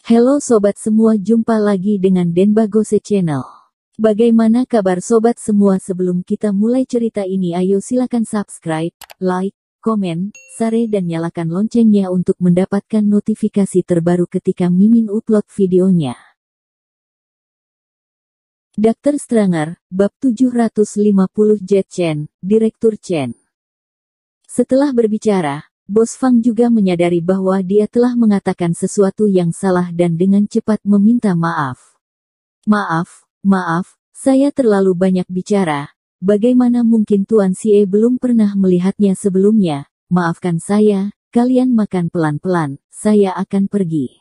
Halo sobat semua, jumpa lagi dengan Denbagose Channel. Bagaimana kabar sobat semua? Sebelum kita mulai cerita ini, ayo silakan subscribe, like, komen, share dan nyalakan loncengnya untuk mendapatkan notifikasi terbaru ketika Mimin upload videonya. Dr. Stranger, Bab 750 Jet Chen, Direktur Chen. Setelah berbicara, Bos Fang juga menyadari bahwa dia telah mengatakan sesuatu yang salah dan dengan cepat meminta maaf. Maaf, saya terlalu banyak bicara. Bagaimana mungkin Tuan Xie belum pernah melihatnya sebelumnya? Maafkan saya, kalian makan pelan-pelan, saya akan pergi.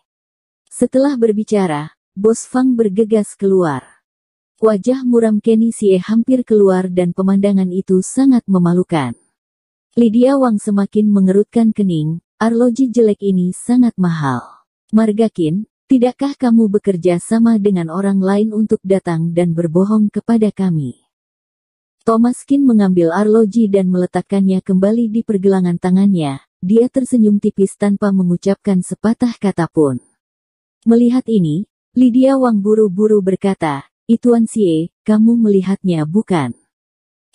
Setelah berbicara, Bos Fang bergegas keluar. Wajah muram Kenny Xie hampir keluar dan pemandangan itu sangat memalukan. Lydia Wang semakin mengerutkan kening, arloji jelek ini sangat mahal. Margakin, tidakkah kamu bekerja sama dengan orang lain untuk datang dan berbohong kepada kami? Thomas Qin mengambil arloji dan meletakkannya kembali di pergelangan tangannya. Dia tersenyum tipis tanpa mengucapkan sepatah kata pun. Melihat ini, Lydia Wang buru-buru berkata, "Tuan Xie, kamu melihatnya bukan?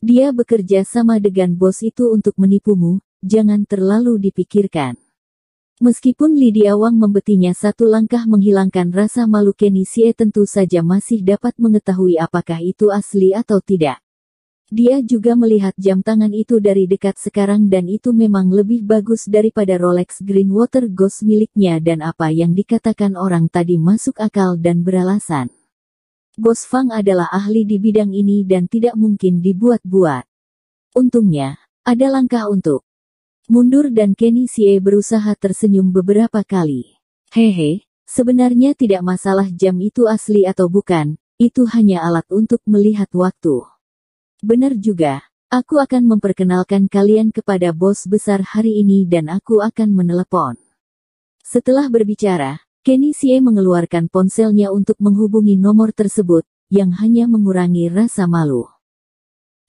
Dia bekerja sama dengan bos itu untuk menipumu, jangan terlalu dipikirkan." Meskipun Lydia Wang membetinya satu langkah menghilangkan rasa malu, Kenny Xie tentu saja masih dapat mengetahui apakah itu asli atau tidak. Dia juga melihat jam tangan itu dari dekat sekarang dan itu memang lebih bagus daripada Rolex Greenwater Ghost miliknya, dan apa yang dikatakan orang tadi masuk akal dan beralasan. Bos Fang adalah ahli di bidang ini dan tidak mungkin dibuat-buat. Untungnya, ada langkah untuk mundur dan Kenny Xie berusaha tersenyum beberapa kali. Hehe, sebenarnya tidak masalah jam itu asli atau bukan, itu hanya alat untuk melihat waktu. Benar juga, aku akan memperkenalkan kalian kepada bos besar hari ini dan aku akan menelepon. Setelah berbicara, Kenny Xie mengeluarkan ponselnya untuk menghubungi nomor tersebut, yang hanya mengurangi rasa malu.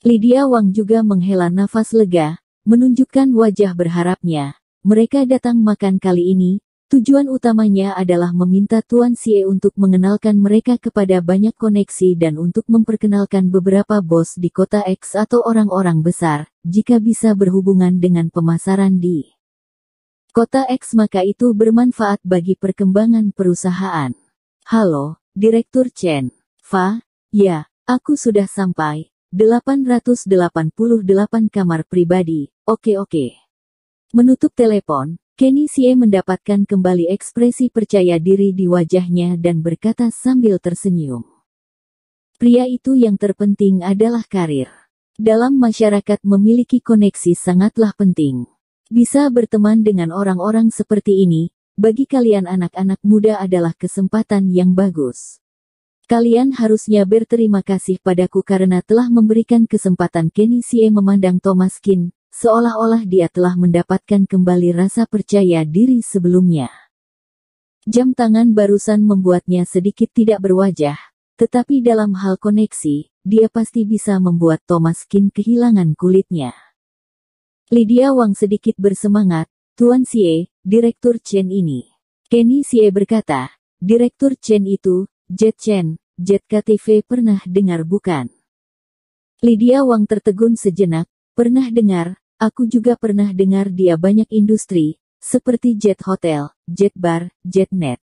Lydia Wang juga menghela nafas lega, menunjukkan wajah berharapnya. Mereka datang makan kali ini, tujuan utamanya adalah meminta Tuan Xie untuk mengenalkan mereka kepada banyak koneksi dan untuk memperkenalkan beberapa bos di kota X atau orang-orang besar, jika bisa berhubungan dengan pemasaran di Kota X maka itu bermanfaat bagi perkembangan perusahaan. Halo, Direktur Chen. Fa, ya, aku sudah sampai. 888 kamar pribadi, oke. Menutup telepon, Kenny Xie mendapatkan kembali ekspresi percaya diri di wajahnya dan berkata sambil tersenyum. Pria itu yang terpenting adalah karir. Dalam masyarakat memiliki koneksi sangatlah penting. Bisa berteman dengan orang-orang seperti ini, bagi kalian anak-anak muda adalah kesempatan yang bagus. Kalian harusnya berterima kasih padaku karena telah memberikan kesempatan. Kenny Xie memandang Thomas Qin, seolah-olah dia telah mendapatkan kembali rasa percaya diri sebelumnya. Jam tangan barusan membuatnya sedikit tidak berwajah, tetapi dalam hal koneksi, dia pasti bisa membuat Thomas Qin kehilangan kulitnya. Lydia Wang sedikit bersemangat, "Tuan Xie, Direktur Chen ini." Kenny Xie berkata, "Direktur Chen itu, Jet Chen, Jet KTV pernah dengar bukan?" Lydia Wang tertegun sejenak, "Pernah dengar, aku juga pernah dengar dia banyak industri, seperti Jet Hotel, Jet Bar, Jet Net.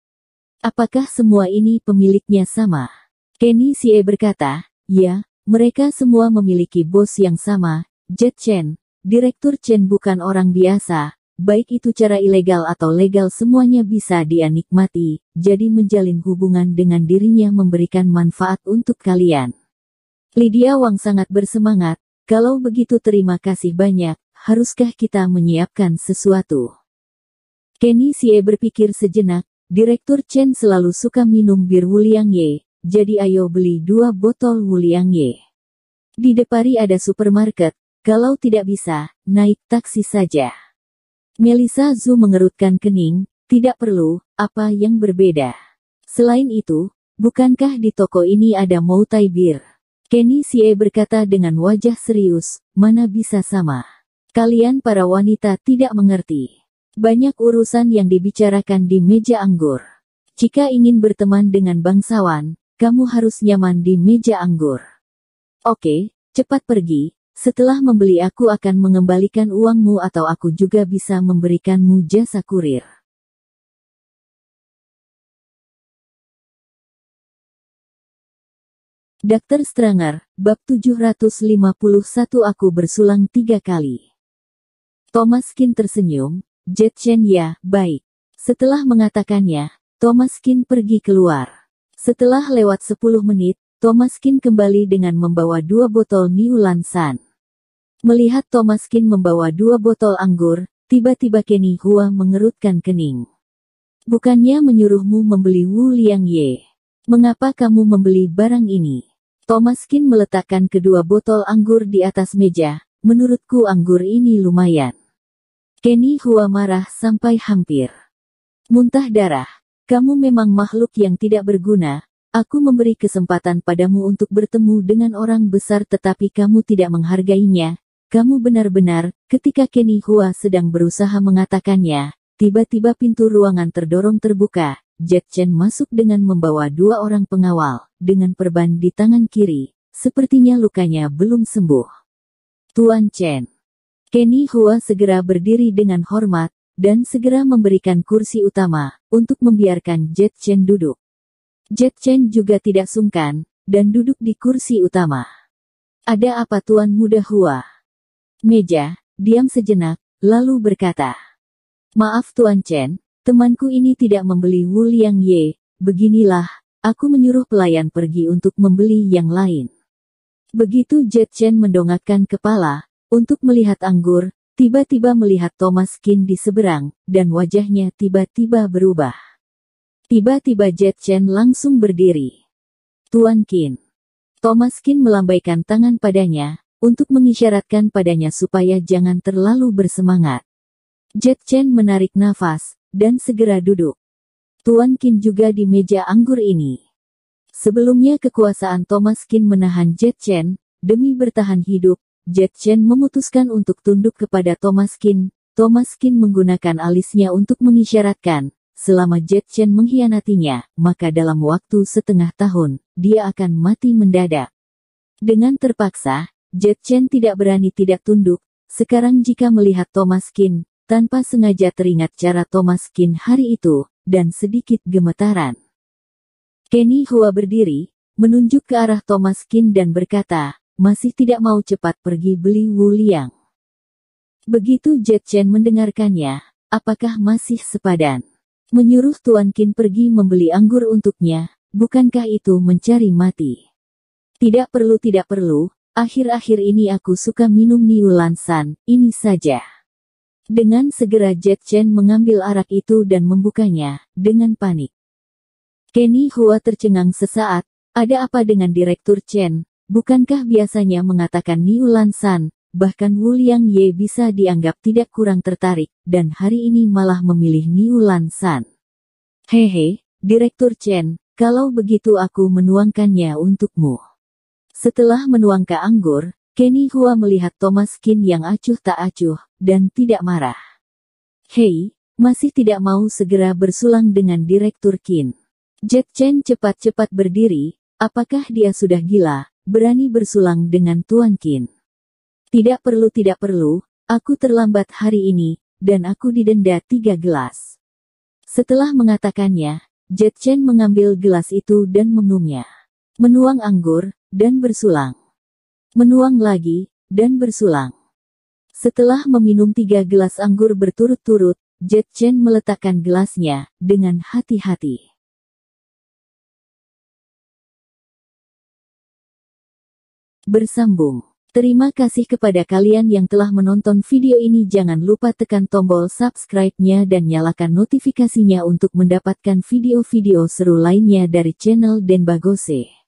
Apakah semua ini pemiliknya sama?" Kenny Xie berkata, "Ya, mereka semua memiliki bos yang sama, Jet Chen. Direktur Chen bukan orang biasa, baik itu cara ilegal atau legal semuanya bisa dia nikmati, jadi menjalin hubungan dengan dirinya memberikan manfaat untuk kalian." Lydia Wang sangat bersemangat, "Kalau begitu terima kasih banyak, haruskah kita menyiapkan sesuatu?" Kenny Xie berpikir sejenak, Direktur Chen selalu suka minum bir Wuliang Ye, jadi ayo beli 2 botol Wuliang Ye. Di Depari ada supermarket. Kalau tidak bisa, naik taksi saja. Melissa Zhu mengerutkan kening, "Tidak perlu, apa yang berbeda? Selain itu, bukankah di toko ini ada Moutai Bir?" Kenny Xie berkata dengan wajah serius, "Mana bisa sama? Kalian para wanita tidak mengerti. Banyak urusan yang dibicarakan di meja anggur. Jika ingin berteman dengan bangsawan, kamu harus nyaman di meja anggur. Oke, cepat pergi. Setelah membeli aku akan mengembalikan uangmu atau aku juga bisa memberikanmu jasa kurir. Dr. Stranger, bab 751 aku bersulang 3 kali. Thomas Kin tersenyum, Jet Chen ya, baik. Setelah mengatakannya, Thomas Kin pergi keluar. Setelah lewat 10 menit, Thomas Kin kembali dengan membawa 2 botol New Lansan. Melihat Thomas Kin membawa 2 botol anggur, tiba-tiba Kenny Hua mengerutkan kening. Bukannya menyuruhmu membeli Wu Liang Ye. Mengapa kamu membeli barang ini? Thomas Kin meletakkan kedua botol anggur di atas meja. Menurutku anggur ini lumayan. Kenny Hua marah sampai hampir muntah darah. Kamu memang makhluk yang tidak berguna. Aku memberi kesempatan padamu untuk bertemu dengan orang besar tetapi kamu tidak menghargainya. Kamu benar-benar, ketika Kenny Hua sedang berusaha mengatakannya, tiba-tiba pintu ruangan terdorong terbuka. Jet Chen masuk dengan membawa 2 orang pengawal, dengan perban di tangan kiri. Sepertinya lukanya belum sembuh. Tuan Chen. Kenny Hua segera berdiri dengan hormat, dan segera memberikan kursi utama, untuk membiarkan Jet Chen duduk. Jet Chen juga tidak sungkan, dan duduk di kursi utama. Ada apa Tuan Muda Hua? Meja, diam sejenak, lalu berkata. Maaf Tuan Chen, temanku ini tidak membeli Wu Liang Ye, beginilah, aku menyuruh pelayan pergi untuk membeli yang lain. Begitu Jet Chen mendongakkan kepala, untuk melihat anggur, tiba-tiba melihat Thomas Kin di seberang, dan wajahnya tiba-tiba berubah. Tiba-tiba Jet Chen langsung berdiri. Tuan Kin. Thomas Kin melambaikan tangan padanya, untuk mengisyaratkan padanya supaya jangan terlalu bersemangat. Jet Chen menarik nafas, dan segera duduk. Tuan Kin juga di meja anggur ini. Sebelumnya kekuasaan Thomas Kin menahan Jet Chen, demi bertahan hidup, Jet Chen memutuskan untuk tunduk kepada Thomas Kin. Thomas Kin menggunakan alisnya untuk mengisyaratkan, selama Jet Chen mengkhianatinya, maka dalam waktu setengah tahun, dia akan mati mendadak. Dengan terpaksa, Jet Chen tidak berani tidak tunduk. Sekarang jika melihat Thomas Kin, tanpa sengaja teringat cara Thomas Kin hari itu, dan sedikit gemetaran. Kenny Hua berdiri, menunjuk ke arah Thomas Kin dan berkata, masih tidak mau cepat pergi beli Wu Liang. Begitu Jet Chen mendengarkannya, apakah masih sepadan? Menyuruh Tuan Kin pergi membeli anggur untuknya, bukankah itu mencari mati? Tidak perlu, akhir-akhir ini aku suka minum New Lansan, ini saja. Dengan segera Jet Chen mengambil arak itu dan membukanya, dengan panik. Kenny Hua tercengang sesaat, ada apa dengan Direktur Chen? Bukankah biasanya mengatakan New Lansan, bahkan Wu Liang Ye bisa dianggap tidak kurang tertarik, dan hari ini malah memilih New Lansan. Hehe, Direktur Chen, kalau begitu aku menuangkannya untukmu. Setelah menuangkan anggur, Kenny Hua melihat Thomas Kin yang acuh tak acuh, dan tidak marah. Hei, masih tidak mau segera bersulang dengan Direktur Kin. Jet Chen cepat-cepat berdiri, apakah dia sudah gila, berani bersulang dengan Tuan Kin? Tidak perlu, aku terlambat hari ini, dan aku didenda 3 gelas. Setelah mengatakannya, Jet Chen mengambil gelas itu dan meminumnya. Menuang anggur, dan bersulang. Menuang lagi, dan bersulang. Setelah meminum 3 gelas anggur berturut-turut, Jet Chen meletakkan gelasnya, dengan hati-hati. Bersambung. Terima kasih kepada kalian yang telah menonton video ini. Jangan lupa tekan tombol subscribe-nya dan nyalakan notifikasinya untuk mendapatkan video-video seru lainnya dari channel Denbagose.